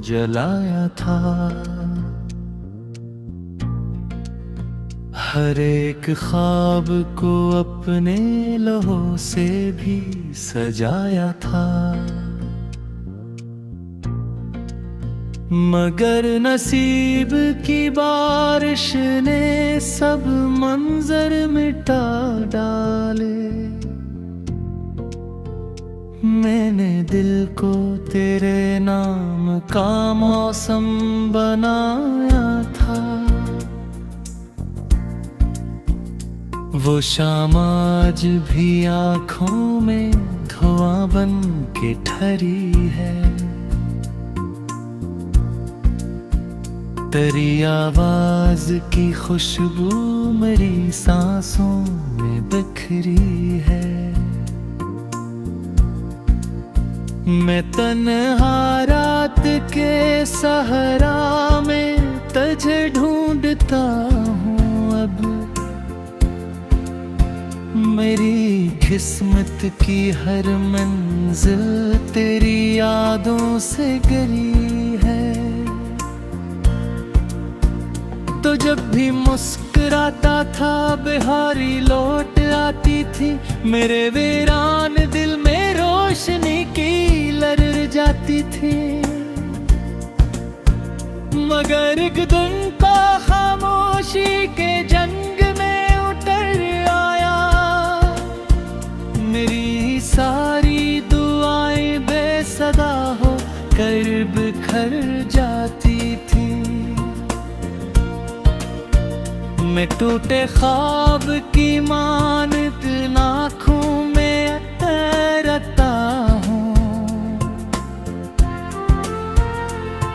जलाया था। हर एक ख्वाब को अपने लहू से भी सजाया था। मगर नसीब की बारिश ने सब मंजर मिटा डाले। मैंने दिल को तेरे नाम का मौसम बनाया था। वो शाम आज भी आँखों में धुआं बन के ठहरी है। तेरी आवाज की खुशबू मेरी सांसों में बिखरी है। मैं तन्हा रात के सहरा में तुझे ढूंढता हूँ। अब मेरी किस्मत की हर मंजिल तेरी यादों से घिरी है। तो जब भी मुस्कुराता था बिहारी लौट आती थी। मेरे वीरान दिल में रोशनी की लहर जाती थी। मगर एक दिन का खामोशी के जंग में उतर आया। मेरी सारी दुआएं बेसदा हो कर बिखर जाती थी। मैं टूटे ख्वाब की मानत आँखों में तैरता हूँ।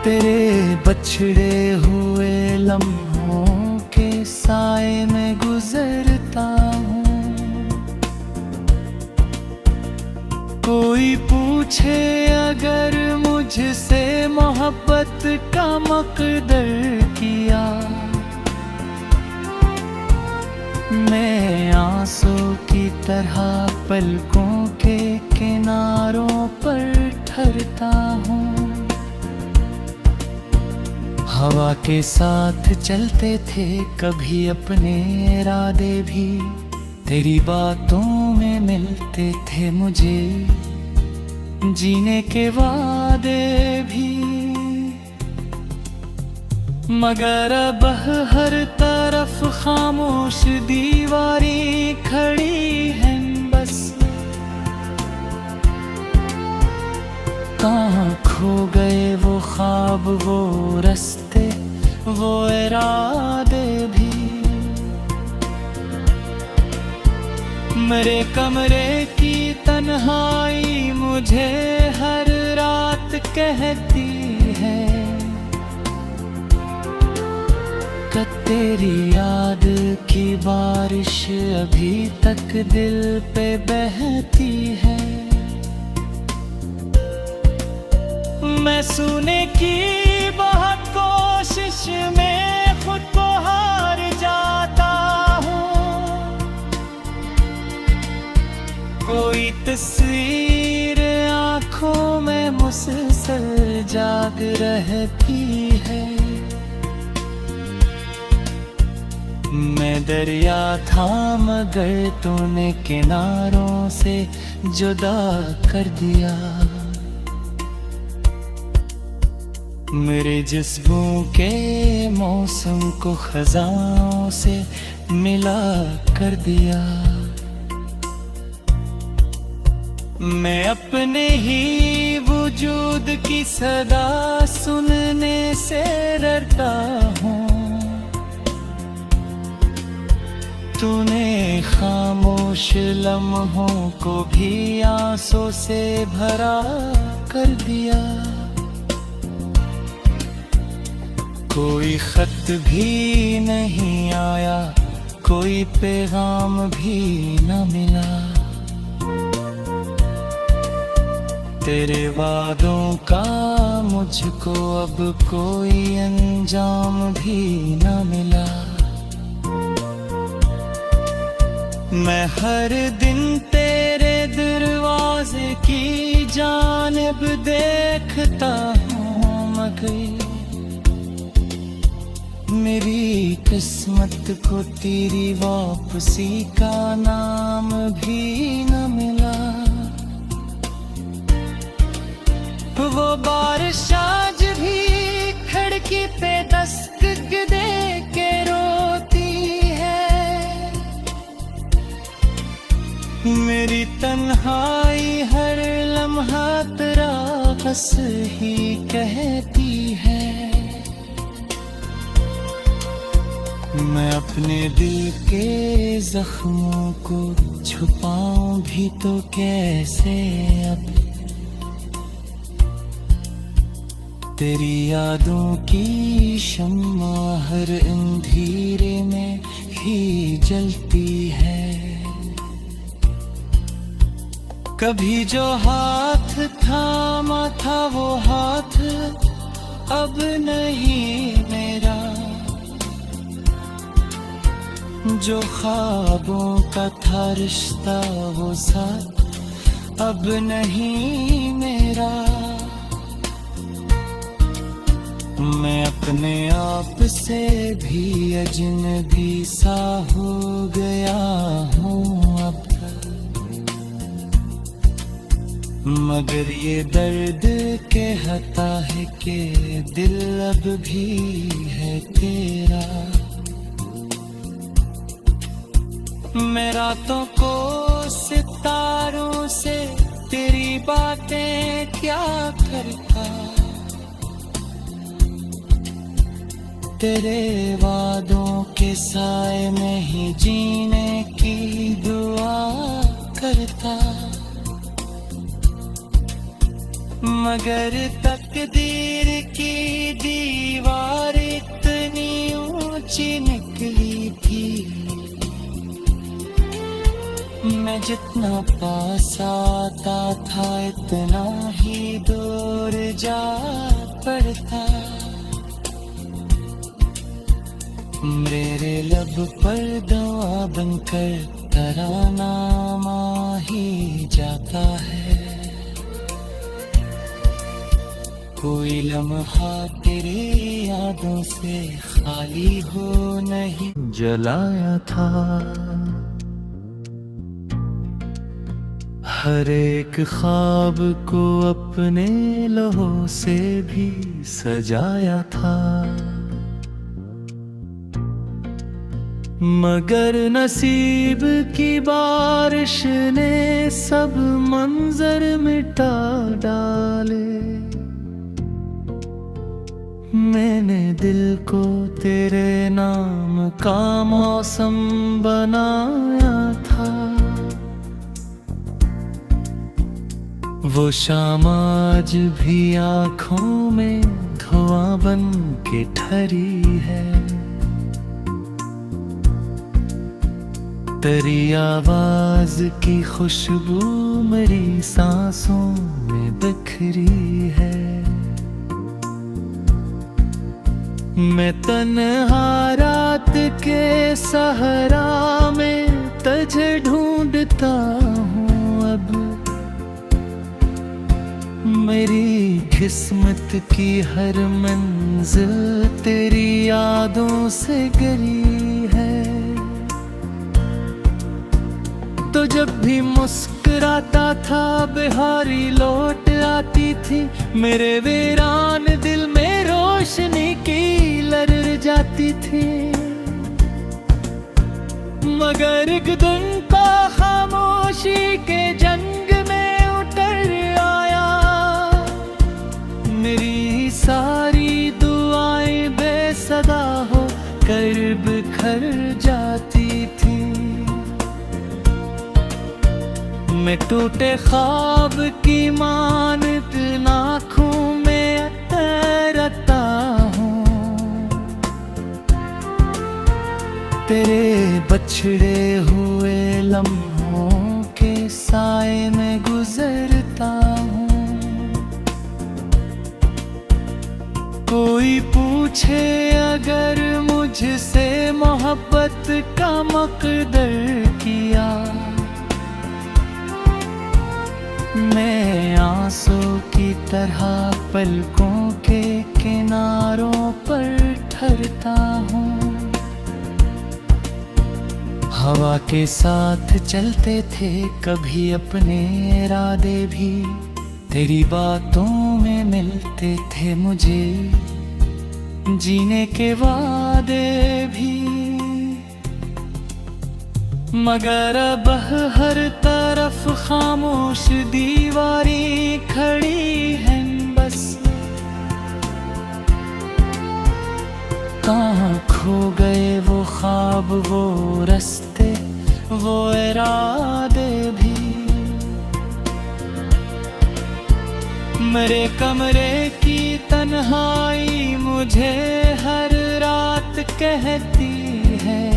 तेरे बछड़े हुए लम्हों के साए में गुजरता हूँ। कोई पूछे अगर मुझसे मोहब्बत का मकदर किया। मैं आंसू की तरह पलकों के किनारों पर ठहरता हूँ। हवा के साथ चलते थे कभी अपने इरादे भी। तेरी बातों में मिलते थे मुझे जीने के वादे भी। मगर अब हर तरफ खामोश दीवारें खड़ी हैं बस। कहाँ खो गए वो ख्वाब वो रास्ते वो इरादे भी। मेरे कमरे की तन्हाई मुझे हर रात कहती है कि तेरी याद की बारिश अभी तक दिल पे बहती है। मैं सुने की बहुत कोशिश में खुद को हार जाता हूँ। कोई तस्वीर आँखों में मुसलसल जाग रहती है। मैं दरिया था मगर तूने किनारों से जुदा कर दिया। मेरे जज्बों के मौसम को खजानों से मिला कर दिया। मैं अपने ही वजूद की सदा सुनने से डरता हूँ। तूने खामोश लम्हों को भी आंसू से भरा कर दिया। कोई खत भी नहीं आया कोई पैगाम भी न मिला। तेरे वादों का मुझको अब कोई अंजाम भी न मिला। मैं हर दिन तेरे दरवाजे की जानिब देखता हूँ मगर मेरी किस्मत को तेरी वापसी का नाम भी न मिला। वो बारिश आज भी खिड़की पे दस्तक दे के रोती है। मेरी तन्हाई हर लम्हा तेरा बस ही कहती है। मैं अपने दिल के जख्मों को छुपाऊं भी तो कैसे अब, तेरी यादों की शम्मा हर अंधेरे में ही जलती है। कभी जो हाथ थामा था वो हाथ अब नहीं मेरा, जो ख्वाबों का था रिश्ता वो साथ अब नहीं मेरा। मैं अपने आप से भी अजनबी सा हो गया हूँ अब, मगर ये दर्द कहता है कि दिल अब भी है तेरा। मैं रातों को सितारों से तेरी बातें क्या करता, तेरे वादों के साए में ही जीने की दुआ करता। मगर तकदीर की दीवार इतनी ऊंची निकली थी, मैं जितना पास आता था इतना ही दूर जा पड़ता। मेरे लब पर दवा बनकर तराना आ ही जाता है। कोई लम्हा तेरे यादों से खाली हो नहीं जलाया था। हर एक ख्वाब को अपने लहू से भी सजाया था, मगर नसीब की बारिश ने सब मंजर मिटा डाले। मैंने दिल को तेरे नाम का मौसम बनाया था, वो शाम आज भी आँखों में धुआं बन के ठहरी है। तेरी आवाज की खुशबू मेरी सांसों में बिखरी है। मैं तन्हा रात के सहरा में तुझे ढूंढता हूँ अब, मेरी किस्मत की हर मंजिल तेरी यादों से घिरी है। तो जब भी मुस्कुराता था बिहारी लौट आती थी, मेरे वीरान दिल में रोशनी की लहर जाती थी। मगर एक दिन को खामोशी के जंग में उतर आया, मेरी सारी दुआएं बेसदा हो कर बिखर जाती थी। मैं टूटे ख्वाब की मानत आँखों में तैरता हूँ, तेरे बछड़े हुए लम्हों के साए में गुजरता हूँ। कोई पूछे अगर मुझसे मोहब्बत का मकदर किया, मैं आंसू की तरह पलकों के किनारों पर ठहरता हूँ। हवा के साथ चलते थे कभी अपने इरादे भी, तेरी बातों में मिलते थे मुझे जीने के वादे भी। मगर अब हर तरफ खामोश दीवारें खड़ी हैं बस। कहाँ खो गए वो ख्वाब, वो रास्ते, वो इरादे भी। मेरे कमरे की तन्हाई मुझे हर रात कहती है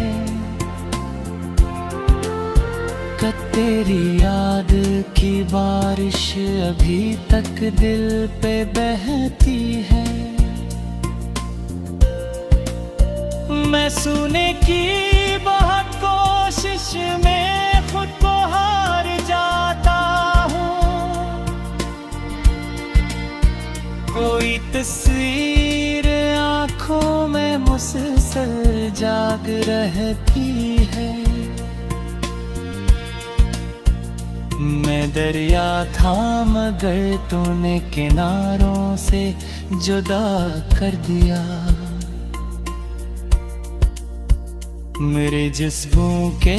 कि तेरी याद की बारिश अभी तक दिल पे बहती है। मैं सुने की बहुत कोशिश में खुद को हार जाता हूँ। कोई तस्वीर आँखों में मुसलसल जाग रहती है। मैं दरिया था मगर तूने किनारों से जुदा कर दिया। मेरे जज्बों के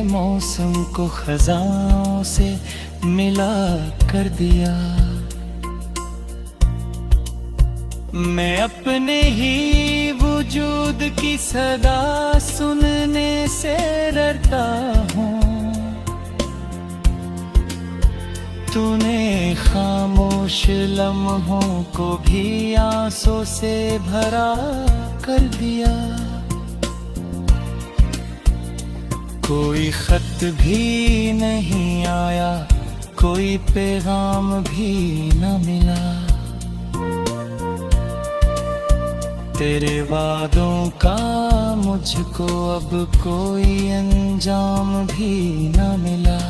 मौसम को खजानों से मिला कर दिया। मैं अपने ही वजूद की सदा सुनने से डरता हूँ। तूने खामोश लम्हों को भी आंसू से भरा कर दिया। कोई खत भी नहीं आया, कोई पैगाम भी न मिला। तेरे वादों का मुझको अब कोई अंजाम भी न मिला।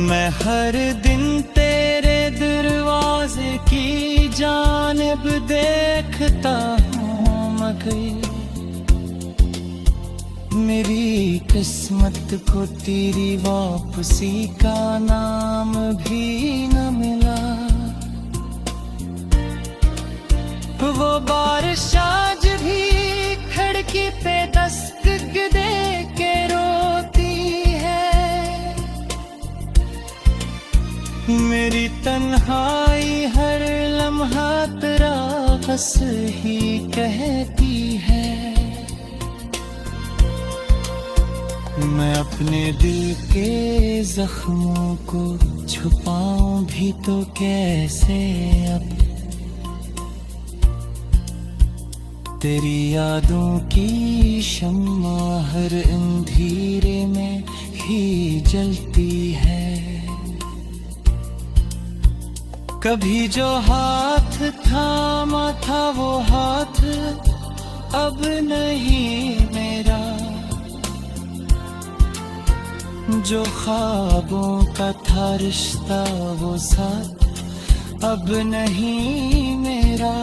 मैं हर दिन तेरे दरवाजे की जानिब देखता हूँ मगर मेरी किस्मत को तेरी वापसी का नाम भी न मिला। वो बारिश आज भी खिड़की पे दस्तक दे के रोती है। मेरी तन्हाई हर लम्हा तेरा बस ही कहती है। मैं अपने दिल के जख्मों को छुपाऊं भी तो कैसे अब। तेरी यादों की शम्मा हर अंधेरे में ही जलती है। कभी जो हाथ थामा था वो हाथ अब नहीं मेरा। जो ख्वाबों का था रिश्ता वो साथ अब नहीं मेरा।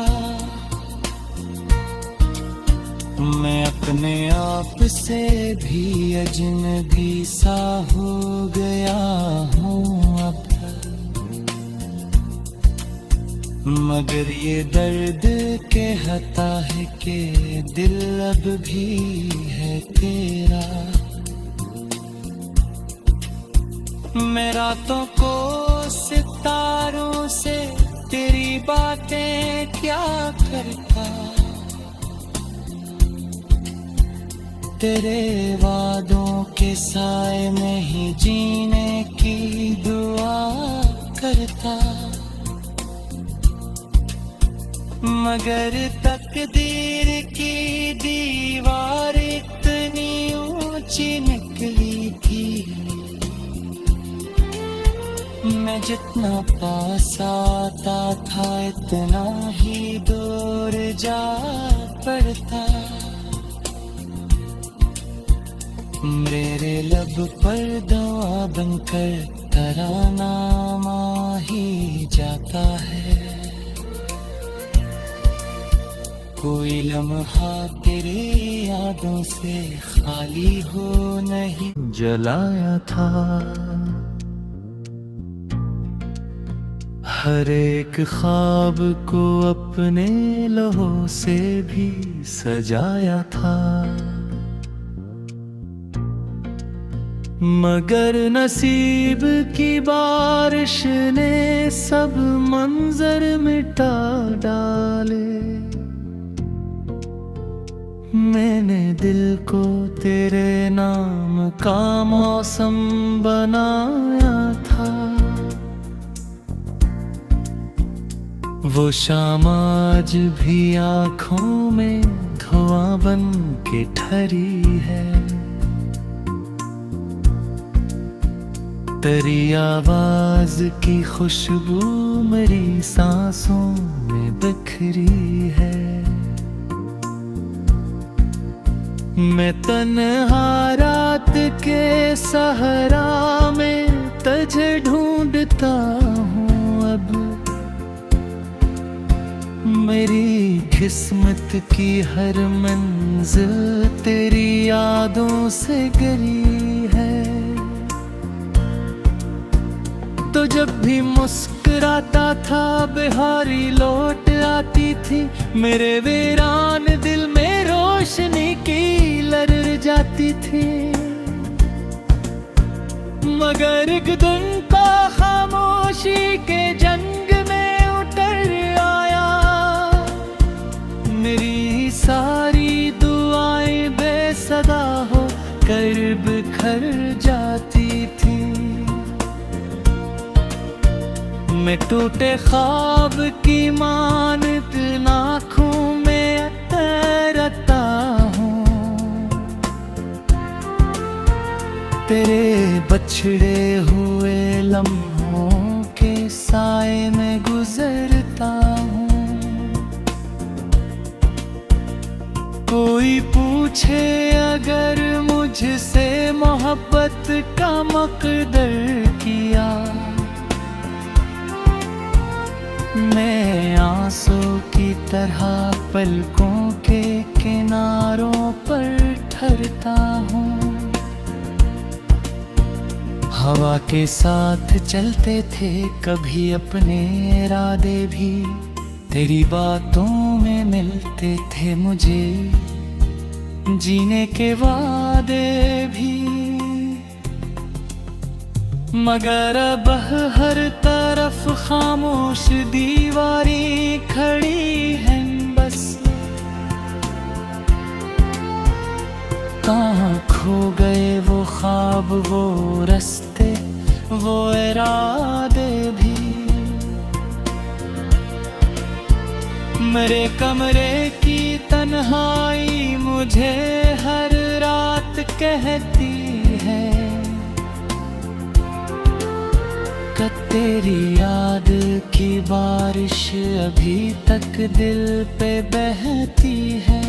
मैं अपने आप से भी अजनबी सा हो गया हूँ अब। मगर ये दर्द कहता है कि दिल अब भी है तेरा। मैं रातों को सितारों से तेरी बातें क्या करता। तेरे वादों के साए में ही जीने की दुआ करता। मगर तकदीर की दीवार इतनी ऊंची निकली थी। मैं जितना पास आता था इतना ही दूर जा पड़ता। मेरे लब पर दवा बनकर तराना ही जाता है। कोई लम्हा तेरे यादों से खाली हो नहीं जलाया था। हर एक ख्वाब को अपने लहू से भी सजाया था। मगर नसीब की बारिश ने सब मंजर मिटा डाले। मैंने दिल को तेरे नाम का मौसम बनाया था। वो शाम आज भी आँखों में धुआं बन के ठहरी है। तेरी आवाज की खुशबू मेरी सांसों में बिखरी है। मैं तन्हा रात के सहरा में तुझे ढूंढता हूँ अब। मेरी किस्मत की हर मंजिल तेरी यादों से घिरी है। तो जब भी मुस्कुराता था बिहारी लौट आती थी। मेरे वीरान दिल में रोशनी की लहर जाती थी। मगर एक दिन का खामोशी के जंग में उतर आया। मेरी सारी दुआएं बेसदा हो कर बिखर जाती थी। मैं टूटे ख्वाब की मानत आँखों में तैरता हूँ। तेरे बछड़े हुए लम्हों के साए में गुजरता हूँ। कोई पूछे अगर मुझसे मोहब्बत का मकदर किया। मैं आंसू की तरह पलकों के किनारों पर ठहरता हूँ। हवा के साथ चलते थे कभी अपने इरादे भी। तेरी बातों में मिलते थे मुझे जीने के वादे भी। मगर अब हर तरफ खामोश दीवारें खड़ी हैं बस। कहाँ खो गए वो ख्वाब वो रास्ते वो इरादे भी। मेरे कमरे की तन्हाई मुझे हर रात कहती है कि तेरी याद की बारिश अभी तक दिल पे बहती है।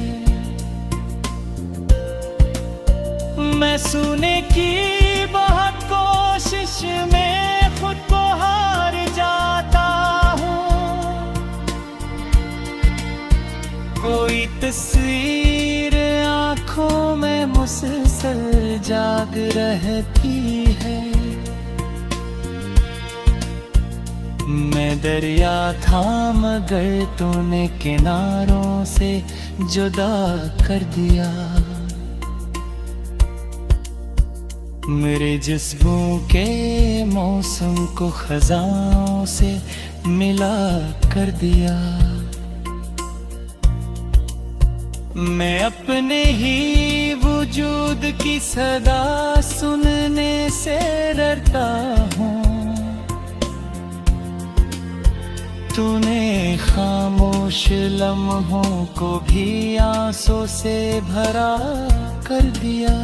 मैं सुने की बहुत कोशिश में खुद को हार जाता हूँ। कोई तस्वीर आँखों में मुसलसल जाग रहती है। मैं दरिया था मगर तूने किनारों से जुदा कर दिया। मेरे जज्बों के मौसम को खजानों से मिला कर दिया। मैं अपने ही वजूद की सदा सुनने से डरता हूँ। तूने खामोश लम्हों को भी आंसू से भरा कर दिया।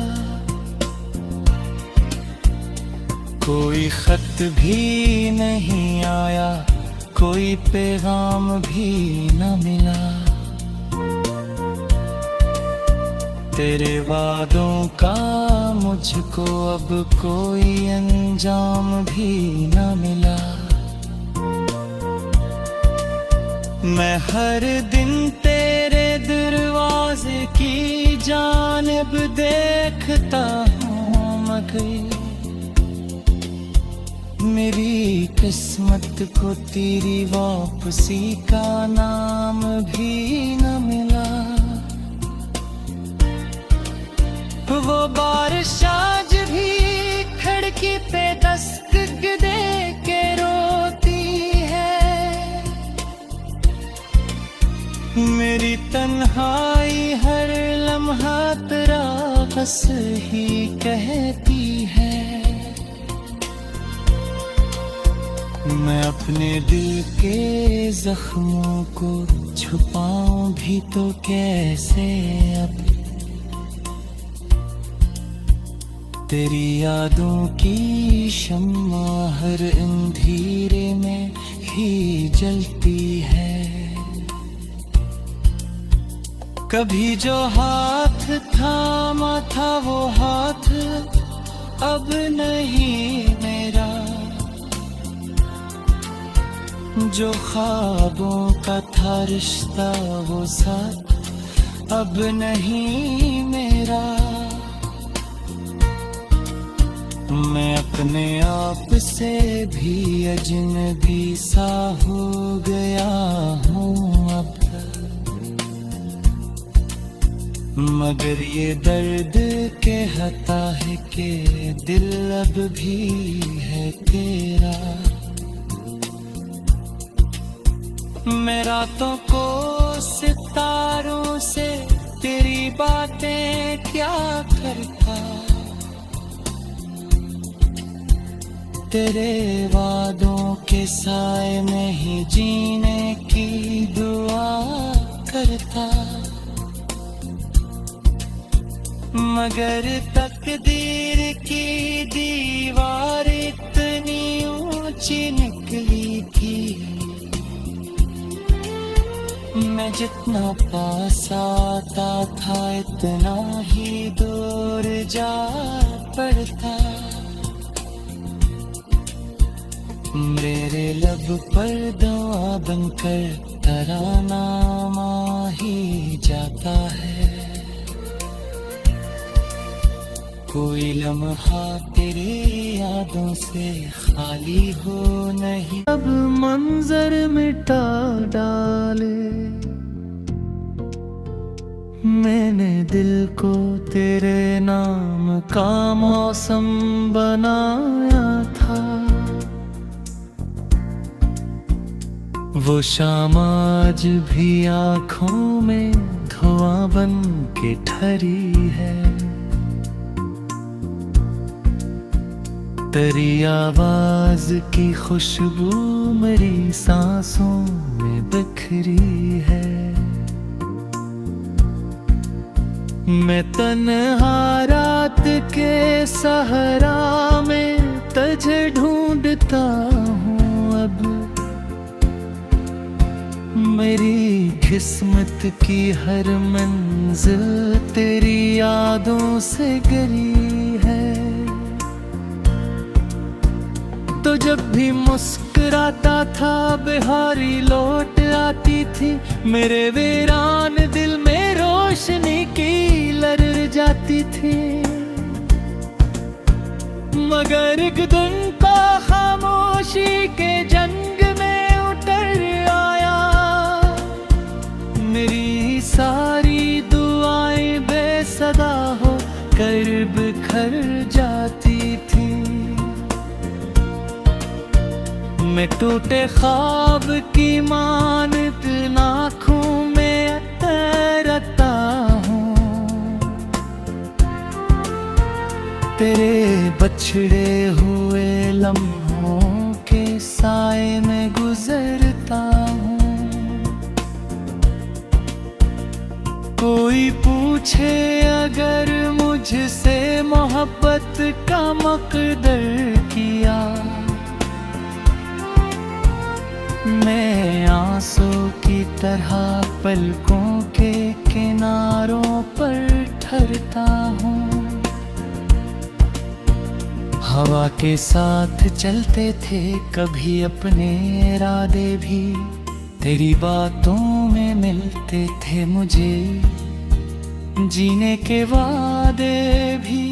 कोई खत भी नहीं आया कोई पैगाम भी न मिला। तेरे वादों का मुझको अब कोई अंजाम भी न मिला। मैं हर दिन तेरे दरवाजे की जानिब देखता हूँ, मगर मेरी किस्मत को तेरी वापसी का नाम भी न मिला। वो बारिश आज भी खिड़की पे दस्तक दे के रोती है। मेरी तन्हाई हर लम्हा तेरा बस ही कहती है। मैं अपने दिल के जख्मों को छुपाऊं भी तो कैसे अब, तेरी यादों की शम्मा हर अंधेरे में ही जलती है। कभी जो हाथ थामा था वो हाथ अब नहीं मेरा, जो ख्वाबों का था रिश्ता वो साथ अब नहीं मेरा। मैं अपने आप से भी अजनबी सा हो गया हूँ अब, मगर ये दर्द कहता है कि दिल अब भी है तेरा। मैं रातों को सितारों से तेरी बातें क्या करता, तेरे वादों के साए में ही जीने की दुआ करता। मगर तकदीर की दीवार इतनी ऊंची निकली थी, मैं जितना पास आता था इतना ही दूर जा पड़ता। मेरे लब पर दुआ बनकर तराना आ ही जाता है। कोई लम्हा तेरे यादों से खाली हो नहीं, अब मंजर मिटा डाले। मैंने दिल को तेरे नाम का मौसम बनाया था, वो शाम आज भी आँखों में धुआं बन के ठहरी है। तेरी आवाज की खुशबू मेरी सांसों में बिखरी है। मैं तन्हा रात के सहरा में तुझे ढूंढता हूँ अब, मेरी किस्मत की हर मंजिल तेरी यादों से घिरी है। तो जब भी मुस्कुराता था बिहारी लौट आती थी, मेरे वीरान दिल में रोशनी की लहर जाती थी। मगर एक दिन का खामोशी के जंग में उतर आया, मेरी सारी दुआएं बेसदा हो कर बिखर जाती थी। मैं टूटे ख्वाब की मानत आँखों में तैरता हूँ, तेरे बछड़े हुए लम्हों के साए में गुजरता हूँ। कोई पूछे अगर मुझसे मोहब्बत का मकदर किया, मैं आंसू की तरह पलकों के किनारों पर बिखरता हूँ। हवा के साथ चलते थे कभी अपने इरादे भी, तेरी बातों में मिलते थे मुझे जीने के वादे भी।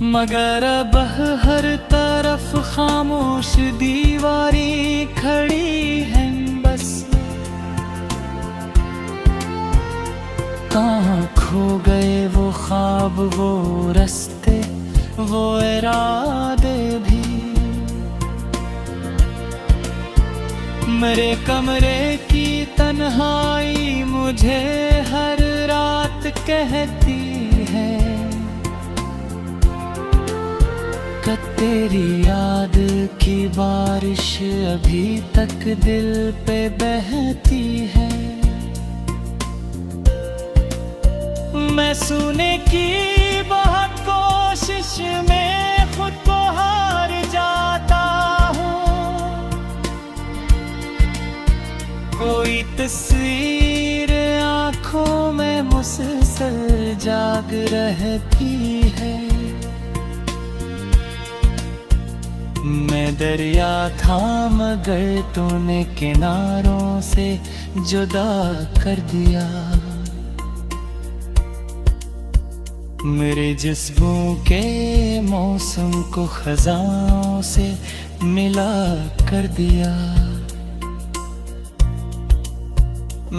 मगर अब हर तरफ खामोश दीवारें खड़ी हैं बस। कहाँ खो गए वो ख्वाब, वो रास्ते, वो इरादे भी। मेरे कमरे की तन्हाई मुझे हर रात कहती है कि तेरी याद की बारिश अभी तक दिल पे बहती है। मैं सुने की बहुत कोशिश में खुद को हार जाता हूँ। कोई तस्वीर आँखों में मुसलसल जाग रहती है। मैं दरिया था मगर तूने किनारों से जुदा कर दिया। मेरे जज्बों के मौसम को खजानों से मिला कर दिया।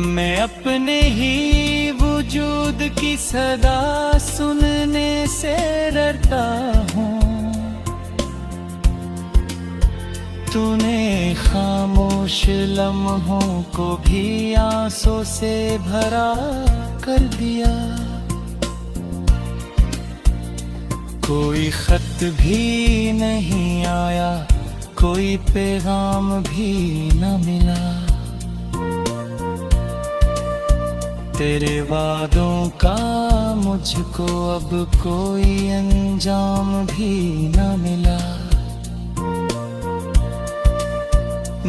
मैं अपने ही वजूद की सदा सुनने से डरता हूँ। तूने खामोश लम्हों को भी आंसू से भरा कर दिया। कोई खत भी नहीं आया, कोई पैगाम भी न मिला। तेरे वादों का मुझको अब कोई अंजाम भी न मिला।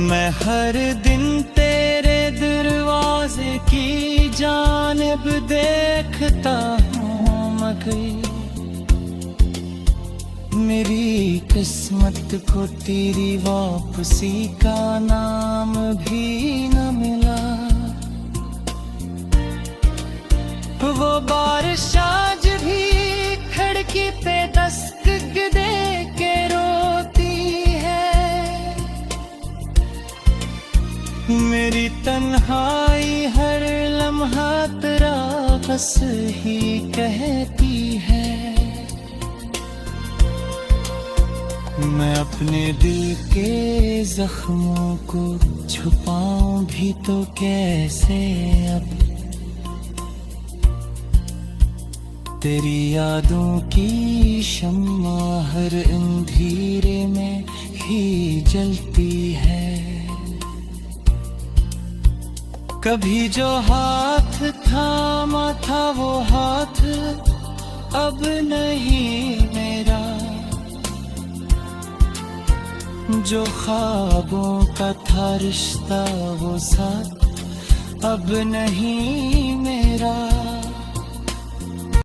मैं हर दिन तेरे दरवाजे की जानिब देखता हूँ मगर मेरी किस्मत को तेरी वापसी का नाम भी न मिला। वो बारिश आज भी खिड़की पे दस्तक दे के रोती है। मेरी तन्हाई हर लम्हा तेरा बस ही कहती है। मैं अपने दिल के जख्मों को छुपाऊं भी तो कैसे अब। तेरी यादों की शम्मा हर अंधेरे में ही जलती है। कभी जो हाथ थामा था वो हाथ अब नहीं मेरा। जो ख्वाबों का था रिश्ता वो साथ अब नहीं मेरा।